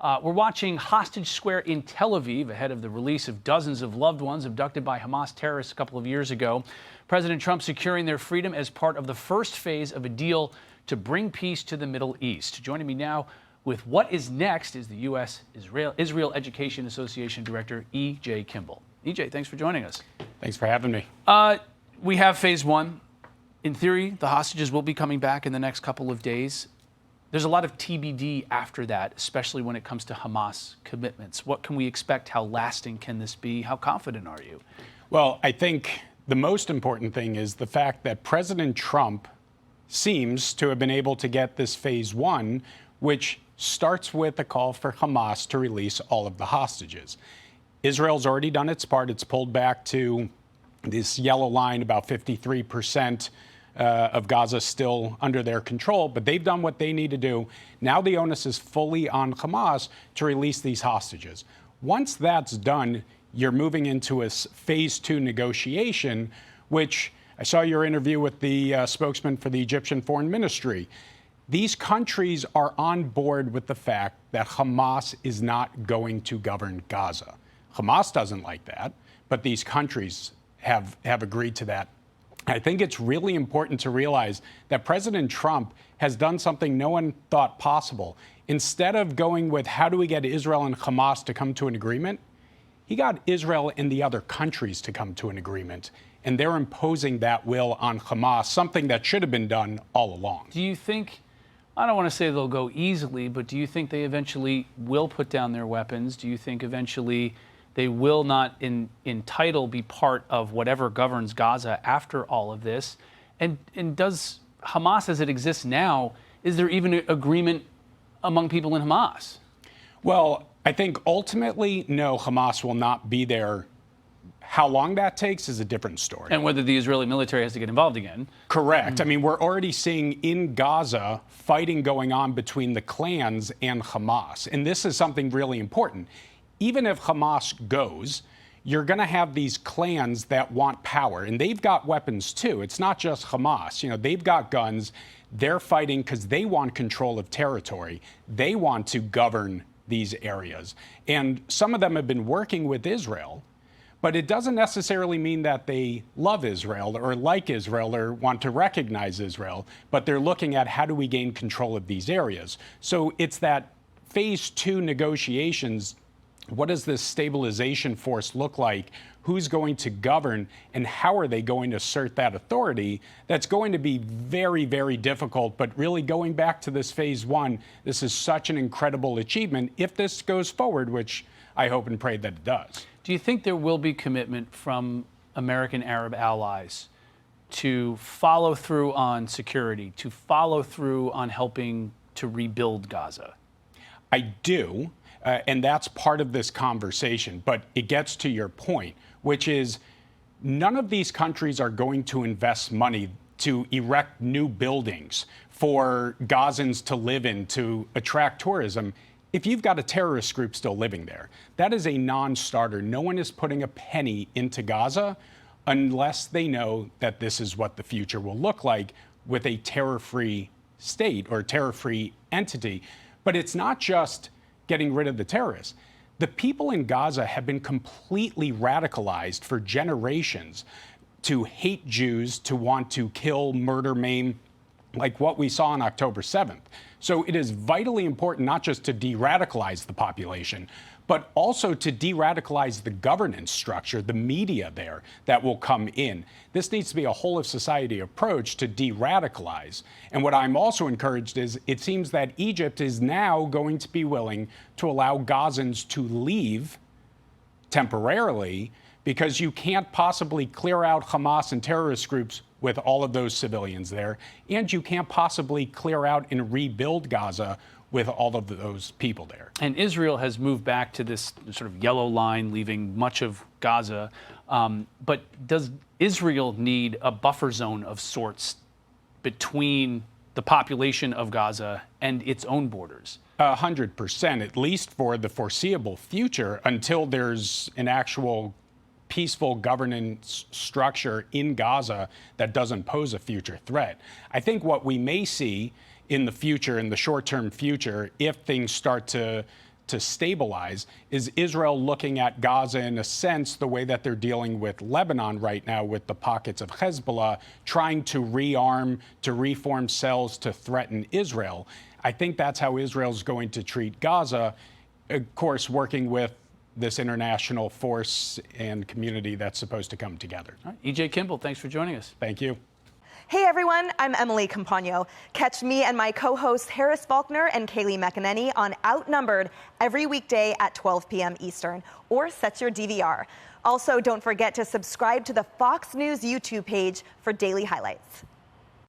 We're watching Hostage Square in Tel Aviv ahead of the release of dozens of loved ones abducted by Hamas terrorists a couple of years ago. President Trump securing their freedom as part of the first phase of a deal to bring peace to the Middle East. Joining me now with what is next is the U.S. Israel Education Association Director E.J. Kimball. E.J., thanks for joining us. Thanks for having me. We have phase one. In theory, the hostages will be coming back in the next couple of days. There's a lot of TBD after that, especially when it comes to Hamas commitments. What can we expect? How lasting can this be? How confident are you? Well, I think the most important thing is the fact that President Trump seems to have been able to get this phase one, which starts with a call for Hamas to release all of the hostages. Israel's already done its part. It's pulled back to this yellow line, about 53% of Gaza still under their control, but they've done what they need to do. Now the onus is fully on Hamas to release these hostages. Once that's done, you're moving into a phase two negotiation, which I saw your interview with the spokesman for the Egyptian Foreign Ministry. These countries are on board with the fact that Hamas is not going to govern Gaza. Hamas doesn't like that, but these countries have agreed to that. I think it's really important to realize that President Trump has done something no one thought possible. Instead of going with how do we get Israel and Hamas to come to an agreement, he got Israel and the other countries to come to an agreement. And they're imposing that will on Hamas, something that should have been done all along. Do you think, I don't want to say they'll go easily, but do you think they eventually will put down their weapons? Do you think eventually they will not in title be part of whatever governs Gaza after all of this? And does Hamas as it exists now, is there even an agreement among people in Hamas? Well, I think ultimately, no, Hamas will not be there. How long that takes is a different story. And whether the Israeli military has to get involved again. Correct. I mean, we're already seeing in Gaza fighting going on between the clans and Hamas. And this is something really important. Even if Hamas goes, you're going to have these clans that want power, and they've got weapons too. It's not just Hamas. You know, they've got guns. They're fighting because they want control of territory. They want to govern these areas. And some of them have been working with Israel, but it doesn't necessarily mean that they love Israel or like Israel or want to recognize Israel, but they're looking at how do we gain control of these areas. So it's that phase two negotiations. What does this stabilization force look like? Who's going to govern, and how are they going to assert that authority? That's going to be very, very difficult. But really going back to this phase one, this is such an incredible achievement if this goes forward, which I hope and pray that it does. Do you think there will be commitment from American Arab allies to follow through on security, to follow through on helping to rebuild Gaza? I do. And that's part of this conversation. But it gets to your point, which is none of these countries are going to invest money to erect new buildings for Gazans to live in, to attract tourism, if you've got a terrorist group still living there. That is a non-starter. No one is putting a penny into Gaza unless they know that this is what the future will look like with a terror-free state or terror-free entity. But it's not just getting rid of the terrorists. The people in Gaza have been completely radicalized for generations to hate Jews, to want to kill, murder, maim, like what we saw on October 7th. So it is vitally important not just to de-radicalize the population, but also to de-radicalize the governance structure, the media there that will come in. This needs to be a whole of society approach to de-radicalize. And what I'm also encouraged is it seems that Egypt is now going to be willing to allow Gazans to leave temporarily, because you can't possibly clear out Hamas and terrorist groups with all of those civilians there. And you can't possibly clear out and rebuild Gaza with all of those people there. And Israel has moved back to this sort of yellow line, leaving much of Gaza. But does Israel need a buffer zone of sorts between the population of Gaza and its own borders? 100%, at least for the foreseeable future, until there's an actual peaceful governance structure in Gaza that doesn't pose a future threat. I think what we may see in the future, in the short-term future, if things start to to stabilize? Is Israel looking at Gaza in a sense the way that they're dealing with Lebanon right now with the pockets of Hezbollah, trying to rearm, to reform cells to threaten Israel? I think that's how Israel's going to treat Gaza, of course, working with this international force and community that's supposed to come together. All right. E.J. Kimball, thanks for joining us. Thank you. Hey everyone, I'm Emily Campagno. Catch me and my co-hosts Harris Faulkner and Kaylee McEnany on Outnumbered every weekday at 12 p.m. Eastern, or set your DVR. Also, don't forget to subscribe to the Fox News YouTube page for daily highlights.